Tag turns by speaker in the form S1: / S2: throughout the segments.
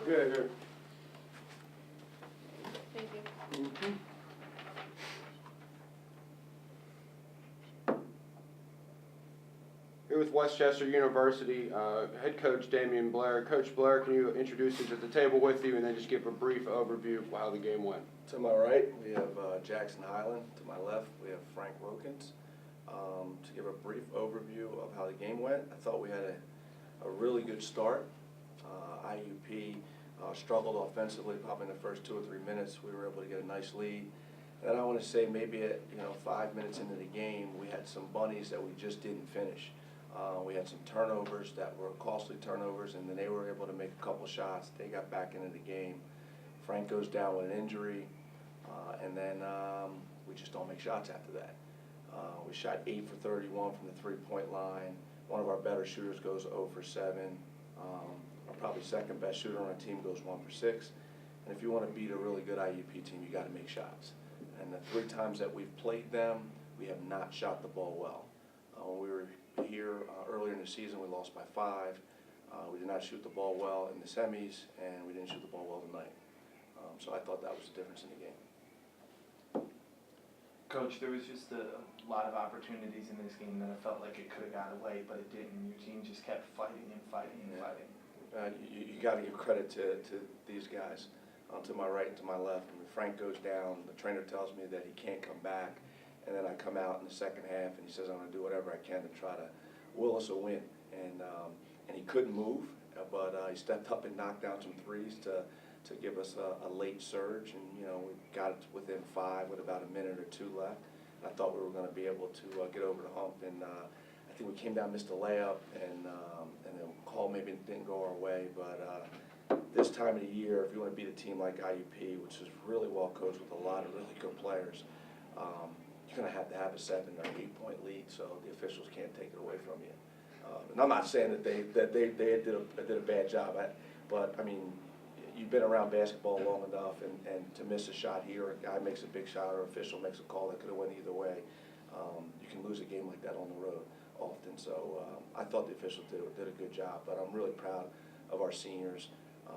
S1: good here.
S2: Thank you.
S1: Here with Westchester University, head coach Damian Blair. Coach Blair, can you introduce who's at the table with you and then just give a brief overview of how the game went?
S3: To my right, we have Jackson Highland. To my left, we have Frank Wilkins. To give a brief overview of how the game went, I thought we had a really good start. IUP struggled offensively probably in the first 2 or 3 minutes. We were able to get a nice lead. And I want to say maybe at 5 minutes into the game, we had some bunnies that we just didn't finish. We had some turnovers that were costly turnovers, and then they were able to make a couple shots. They got back into the game. Frank goes down with an injury, and then we just don't make shots after that. We shot 8 for 31 from the three-point line. One of our better shooters goes 0 for 7. Our probably second best shooter on our team goes 1 for 6. And if you want to beat a really good IUP team, you got to make shots. And the 3 times that we've played them, we have not shot the ball well. When we were here earlier in the season, we lost by 5. We did not shoot the ball well in the semis, and we didn't shoot the ball well tonight. So I thought that was the difference in the game.
S4: Coach, there was just a lot of opportunities in this game that I felt like it could have got away, but it didn't. Your team just kept fighting and fighting and fighting.
S3: You got to give credit to these guys. To my right and to my left. When Frank goes down, the trainer tells me that he can't come back, and then I come out in the second half and he says I'm going to do whatever I can to try to will us a win. And he couldn't move, but he stepped up and knocked down some threes to give us a late surge, and we got it within 5 with about a minute or 2 left. I thought we were going to be able to get over the hump, and I think we came down, missed a layup, and the call maybe didn't go our way, but this time of the year, if you want to beat a team like IUP, which is really well coached with a lot of really good players, you're going to have a 7 or 8 point lead, so the officials can't take it away from you. And I'm not saying that they did a bad job, but I mean, you've been around basketball long enough, and to miss a shot here, a guy makes a big shot, or an official makes a call that could have went either way. You can lose a game like that on the road often. So I thought the officials did a good job, but I'm really proud of our seniors.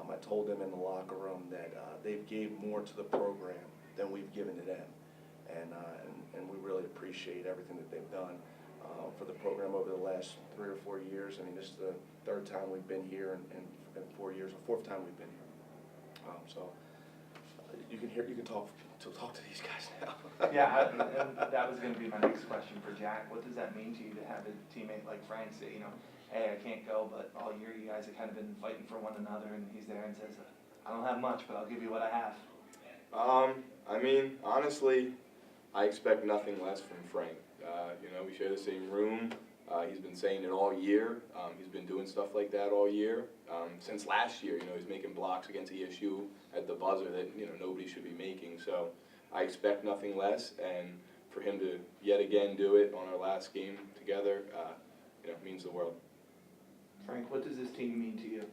S3: I told them in the locker room that they've gave more to the program than we've given to them, and we really appreciate everything that they've done for the program over the last 3 or 4 years. I mean, this is the 3rd time we've been here in 4 years, or 4th time we've been here. So you can talk to these guys now.
S4: Yeah, and that was going to be my next question for Jack. What does that mean to you to have a teammate like Frank say, hey, I can't go, but all year you guys have kind of been fighting for one another, and he's there and says, I don't have much, but I'll give you what I have.
S5: I mean, honestly, I expect nothing less from Frank. We share the same room. He's been saying it all year. He's been doing stuff like that all year. Since last year, he's making blocks against ESU at the buzzer that, nobody should be making. So I expect nothing less, and for him to yet again do it on our last game together, means the world.
S4: Frank, what does this team mean to you?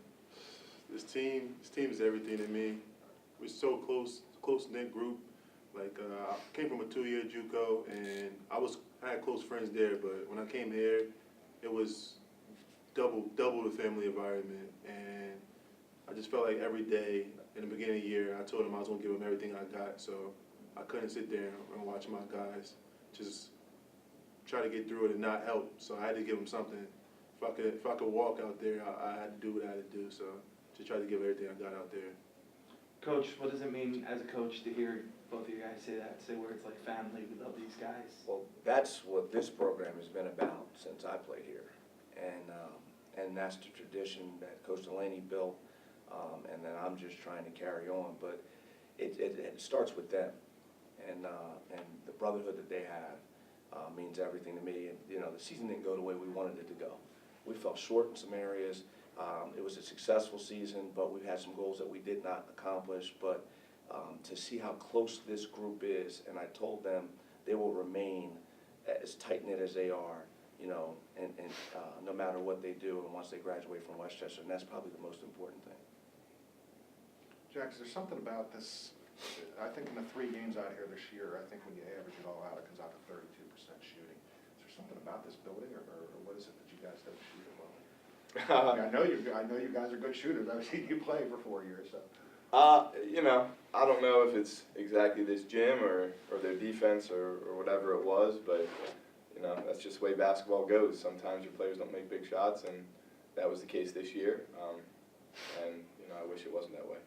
S6: This team is everything to me. We're so close-knit group. Like I came from a 2-year JUCO, and I had close friends there. But when I came here, it was double the family environment, and I just felt like every day in the beginning of the year, I told them I was gonna give them everything I got. So I couldn't sit there and watch my guys just try to get through it and not help. So I had to give them something. If I could walk out there, I had to do what I had to do. So just try to give everything I got out there.
S4: Coach, what does it mean as a coach to hear both of you guys say words like family, we love these guys?
S3: Well, that's what this program has been about since I played here, and that's the tradition that Coach Delaney built, and that I'm just trying to carry on. But it starts with them, and the brotherhood that they have means everything to me. And the season didn't go the way we wanted it to go. We fell short in some areas. It was a successful season, but we've had some goals that we did not accomplish. But to see how close this group is, and I told them they will remain as tight-knit as they are, and no matter what they do, and once they graduate from Westchester, and that's probably the most important thing.
S7: Jack, is there something about this? I think in the 3 games out here this year, I think when you average it all out, it comes out to 32% shooting. Is there something about this building, or what is it that you guys don't shoot it well? I know you guys are good shooters. I've seen you play for 4 years, so.
S5: You know, I don't know if it's exactly this gym or their defense or whatever it was, but, you know, that's just the way basketball goes. Sometimes your players don't make big shots, and that was the case this year. And, you know, I wish it wasn't that way.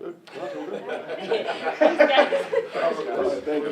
S2: Any other questions?
S1: Good.
S2: Thanks, guys.
S6: Thank you.